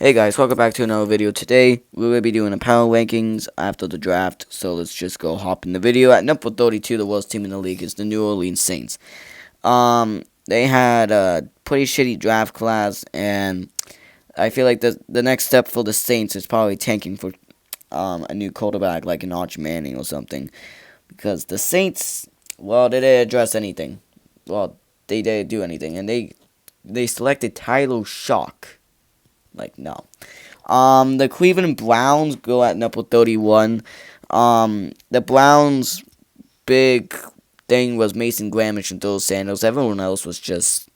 Hey guys, welcome back to another video. Today, we will be doing a power rankings after the draft. So let's just go hop in the video. At number 32, the worst team in the league is the New Orleans Saints. They had a pretty shitty draft class, and I feel like the next step for the Saints is probably tanking for a new quarterback like an Arch Manning or something. Because the Saints, well, they didn't address anything. Well, they didn't do anything, and they selected Tyler Shock. Like, no. The Cleveland Browns go at number 31. The Browns' big thing was Mason Graham and Chantel Sanders. Everyone else was just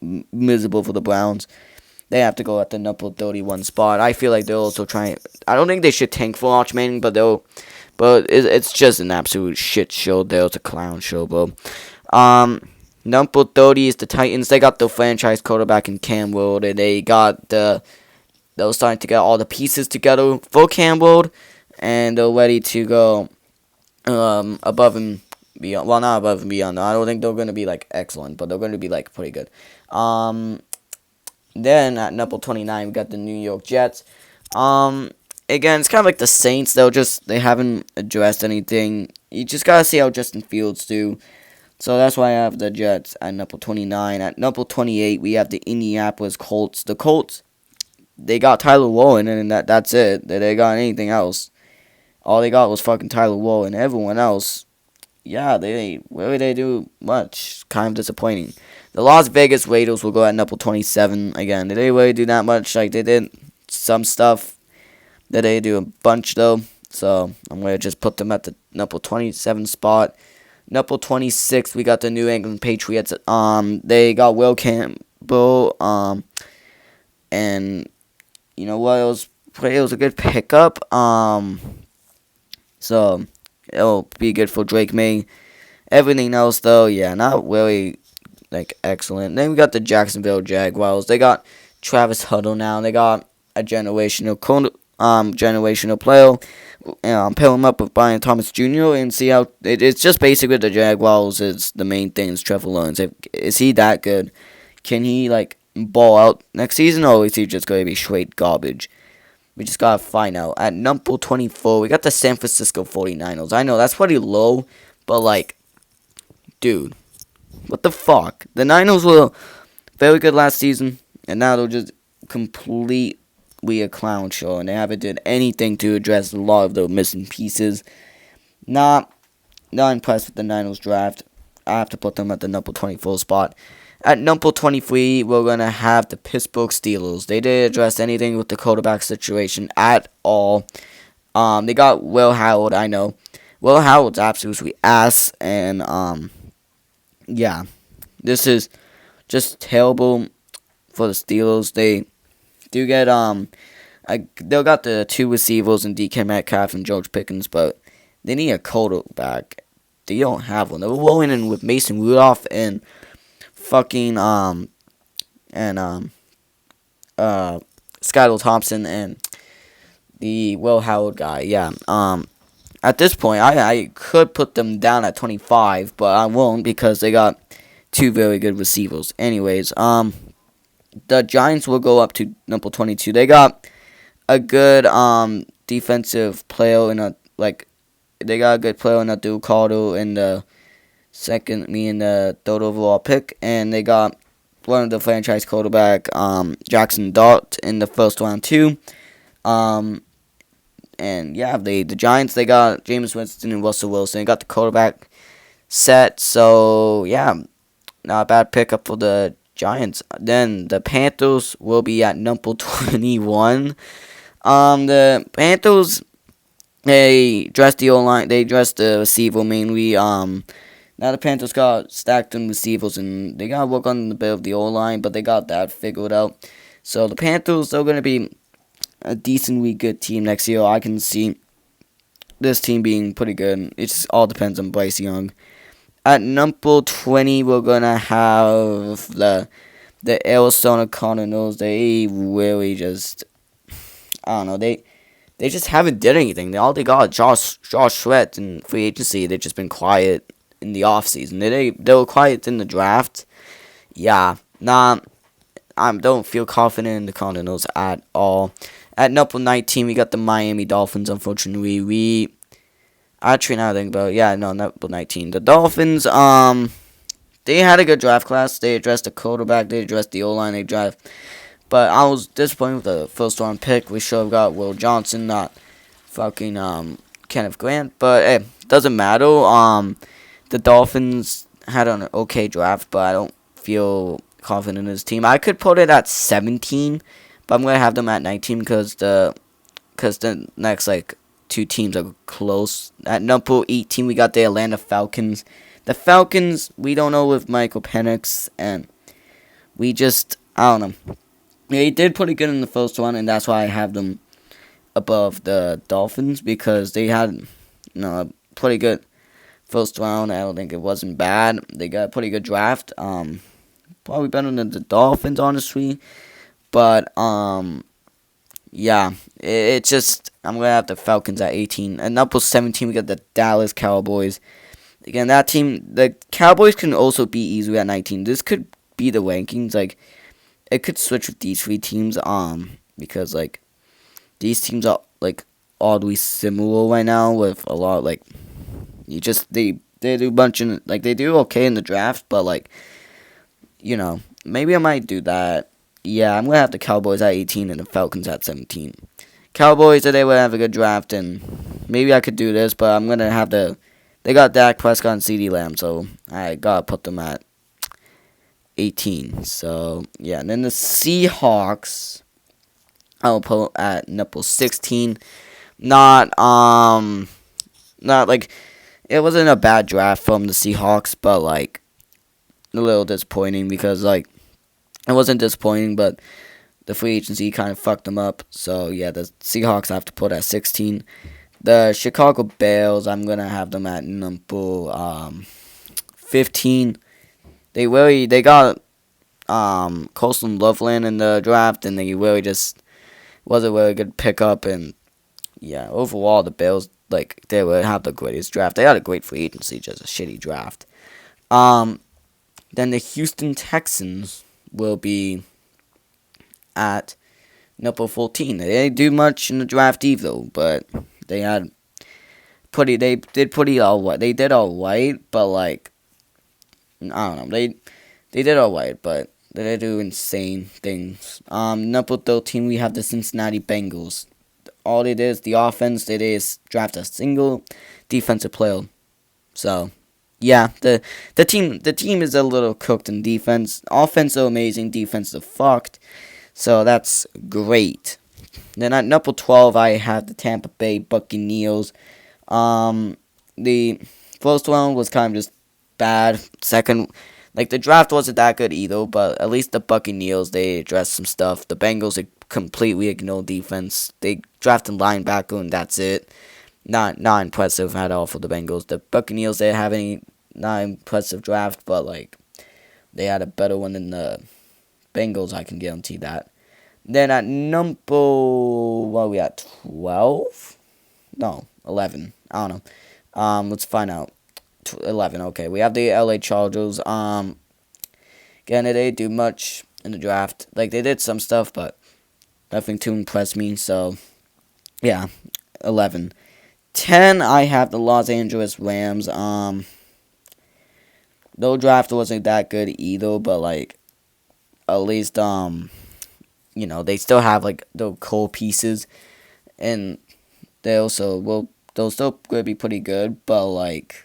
miserable for the Browns. They have to go at the number 31 spot. I feel like they're also trying. I don't think they should tank for Arch Manning, but it's just an absolute shit show. It's a clown show, bro. Number 30 is the Titans. They got the franchise quarterback in Cam Ward, and they were starting to get all the pieces together for Cam Ward, and they're ready to go above and beyond. Well, not above and beyond. I don't think they're going to be like excellent, but they're going to be like pretty good. Then at number 29, we got the New York Jets. Again, it's kind of like the Saints. They haven't addressed anything. You just gotta see how Justin Fields do. So that's why I have the Jets at number 29. At number 28, we have the Indianapolis Colts. The Colts, they got Tyler Warren, and that's it. They got anything else. All they got was fucking Tyler Warren. Everyone else, yeah, they really do much. Kind of disappointing. The Las Vegas Raiders will go at number 27 again. Did they really do that much? Like, they did some stuff. Did they do a bunch, though? So I'm going to just put them at the number 27 spot. Number 26, we got the New England Patriots. They got Will Campbell. And you know what? It was a good pickup. So it'll be good for Drake May. Everything else, though, yeah, not really like excellent. Then we got the Jacksonville Jaguars. They got Travis Huddle now. They got a generational player. Pair him up with Brian Thomas Jr. and see how it's just basically the Jaguars is the main thing. Is Trevor Lawrence. Is he that good? Can he like ball out next season, or is he just going to be straight garbage? We just gotta find out. At number 24, we got the San Francisco 49ers. I know that's pretty low, but like, dude, what the fuck? The Niners were very good last season, and now they're just completely a clown show, and they haven't did anything to address a lot of the missing pieces. Not impressed with the Niners draft. I have to put them at the number 24 spot. At number 23, we're going to have the Pittsburgh Steelers. They didn't address anything with the quarterback situation at all. They got Will Howard, I know. Will Howard's absolutely ass, and yeah, this is just terrible for the Steelers. They do get they got the two receivers in DK Metcalf and George Pickens, but they need a quarterback. They don't have one. They were rolling in with Mason Rudolph and fucking Skylar Thompson and the Will Howard guy. Yeah. At this point, I could put them down at 25, but I won't because they got two very good receivers. Anyways, the Giants will go up to number 22. They got a good defensive player in they got a good player in Abdul Carter in the third overall pick, and they got one of the franchise quarterback, Jackson Dart, in the first round too. And yeah, the Giants, they got Jameis Winston and Russell Wilson. They got the quarterback set, so yeah, not a bad pickup for the Giants. Then the Panthers will be at number 21. The Panthers, they dressed the O-line. They dressed the receiver mainly. Now the Panthers got stacked on receivers, and they got to work on the bit of the O-line, but they got that figured out. So the Panthers, they're going to be a decently good team next year. I can see this team being pretty good. It just all depends on Bryce Young. At number 20, we're going to have the Arizona Cardinals. They really just, I don't know, they just haven't did anything. All they got Josh Sweat in free agency. They've just been quiet in the offseason. They were quiet in the draft. Yeah, nah, I don't feel confident in the Cardinals at all. At number 19, we got the Miami Dolphins. Unfortunately, we actually now think about it, yeah, no, number 19. The Dolphins, they had a good draft class. They addressed the quarterback. They addressed the O-line. They draft. But I was disappointed with the first round pick. We should have got Will Johnson, not fucking Kenneth Grant. But hey, doesn't matter. The Dolphins had an okay draft, but I don't feel confident in his team. I could put it at 17, but I'm gonna have them at 19 because the next like two teams are close. At number 18, we got the Atlanta Falcons. The Falcons, we don't know with Michael Penix, and we just I don't know. They did pretty good in the first one, and that's why I have them above the Dolphins because they had a pretty good first round. I don't think it wasn't bad. They got a pretty good draft. Probably better than the Dolphins, honestly. But yeah, it's just I'm gonna have the Falcons at 18. And number 17, we got the Dallas Cowboys. Again, that team, the Cowboys can also be easily at 19. This could be the rankings. Like, it could switch with these three teams. Because like these teams are like oddly similar right now with a lot like they do a bunch of like they do okay in the draft, but like maybe I might do that. Yeah, I'm gonna have the Cowboys at 18 and the Falcons at 17. Cowboys today will have a good draft, and maybe I could do this, but I'm gonna have they got Dak Prescott and CeeDee Lamb, so I gotta put them at 18. So yeah, and then the Seahawks I'll put at number 16. Not like it wasn't a bad draft from the Seahawks, but like a little disappointing because like it wasn't disappointing, but the free agency kind of fucked them up. So yeah, the Seahawks I have to put at 16. The Chicago Bears, I'm gonna have them at number 15. They got Colston Loveland in the draft, and they really just was a really good pickup. And yeah, overall the Bears they would have the greatest draft. They had a great free agency, just a shitty draft. Then the Houston Texans will be at number 14. They didn't do much in the draft either, but they did pretty alright. They did alright, but like I don't know. They did alright, but they didn't do insane things. Number 13 we have the Cincinnati Bengals. All they did is the offense. They did is draft a single defensive player. So yeah, the team is a little cooked in defense. Offense is amazing, defense is fucked. So that's great. Then at number 12, I have the Tampa Bay Buccaneers. The first one was kind of just bad. Second, like the draft wasn't that good either, but at least the Buccaneers, they addressed some stuff. The Bengals, they completely ignored defense. They drafted linebacker and that's it. Not impressive at all for the Bengals. The Buccaneers, they have any not impressive draft, but like they had a better one than the Bengals, I can guarantee that. Then at number, what are we at, 12? No, 11. I don't know. Let's find out. 11, okay. We have the LA Chargers. Again, they didn't do much in the draft. Like, they did some stuff, but nothing to impress me, so, yeah, 11. 10, I have the Los Angeles Rams. Their draft wasn't that good either, but, like, at least, they still have, like, the core pieces, and they'll still going to be pretty good, but, like,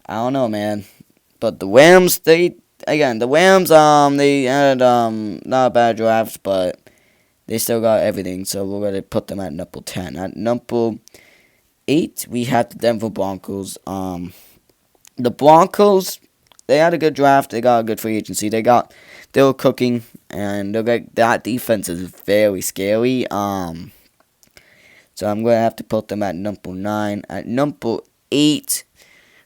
I don't know, man. But the Rams, they had, not a bad draft, but they still got everything, so we're going to put them at number 10. At number 8, we have the Denver Broncos. The Broncos, they had a good draft. They got a good free agency. They were cooking, and that defense is very scary. So I'm going to have to put them at number 9. At number 8,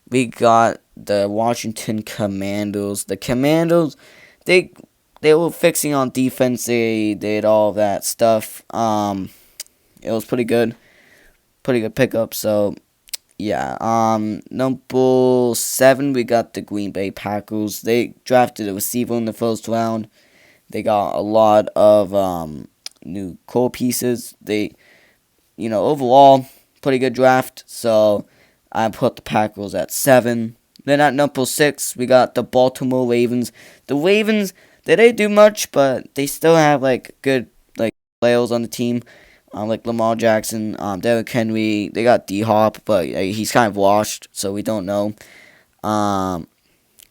we got the Washington Commanders. The Commanders, they were fixing on defense. They did all that stuff. It was pretty good pickup. So yeah. Number 7, we got the Green Bay Packers. They drafted a receiver in the first round. They got a lot of new core pieces. Overall, pretty good draft. So I put the Packers at 7. Then at number 6, we got the Baltimore Ravens. The Ravens, they didn't do much, but they still have good players on the team. Like Lamar Jackson, Derrick Henry. They got D-Hop, but he's kind of washed, so we don't know.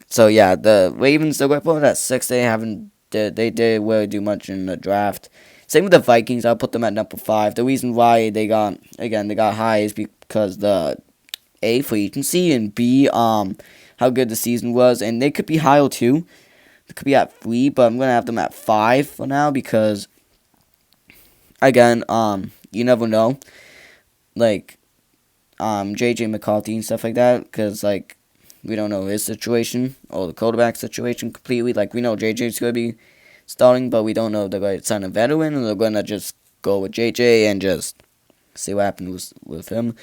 So yeah, the Ravens, they're going to put it at 6. They did really do much in the draft. Same with the Vikings. I'll put them at number 5. The reason why they got high is because the A, free agency, and B, how good the season was, and they could be higher too. They could be at 3, but I'm gonna have them at 5 for now because, again, you never know, JJ McCarthy and stuff like that, because we don't know his situation or the quarterback situation completely. We know JJ's gonna be starting, but we don't know if they're going to sign a veteran or they're gonna just go with JJ and just see what happens with him.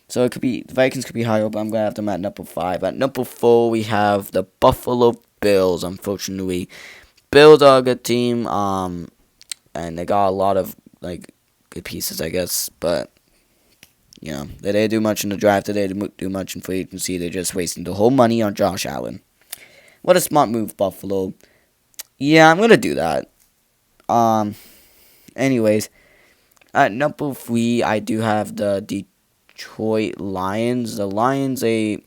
So the Vikings could be higher, but I'm gonna have them at number 5. At number 4, we have the Buffalo Bills. Unfortunately, Bills are a good team. And they got a lot of good pieces, I guess. But they didn't do much in the draft. They didn't do much in free agency. They're just wasting the whole money on Josh Allen. What a smart move, Buffalo. Yeah, I'm gonna do that. Anyways, at number 3, I do have the Detroit Lions. The Lions, they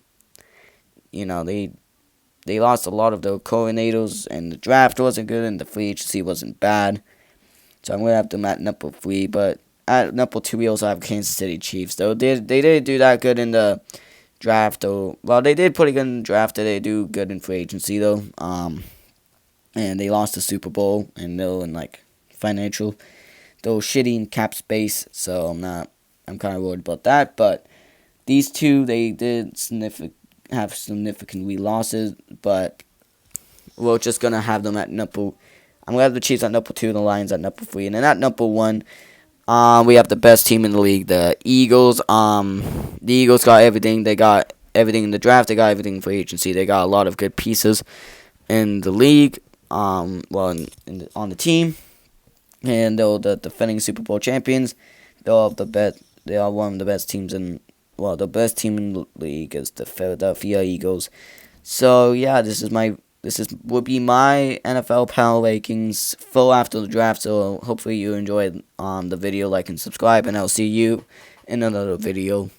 lost a lot of their coordinators, and the draft wasn't good, and the free agency wasn't bad. So I'm going to have them at number 3. But at number 2, we also have Kansas City Chiefs. Though they didn't do that good in the draft. Well, they did pretty good in the draft. They did do good in free agency, though. And they lost the Super Bowl, and they're in, financial. They're shitty in cap space, so I'm kind of worried about that. But these two, they did have significant losses, but we're just going to have them at number. I'm going to have the Chiefs at number 2 and the Lions at number 3. And then at number 1, we have the best team in the league, the Eagles. The Eagles got everything. They got everything in the draft. They got everything in free agency. They got a lot of good pieces in the league, on the team. And they're the defending Super Bowl champions. They are one of the best teams the best team in the league is the Philadelphia Eagles. So yeah, this would be my NFL power rankings full after the draft. So hopefully you enjoyed the video. Like and subscribe, and I'll see you in another video.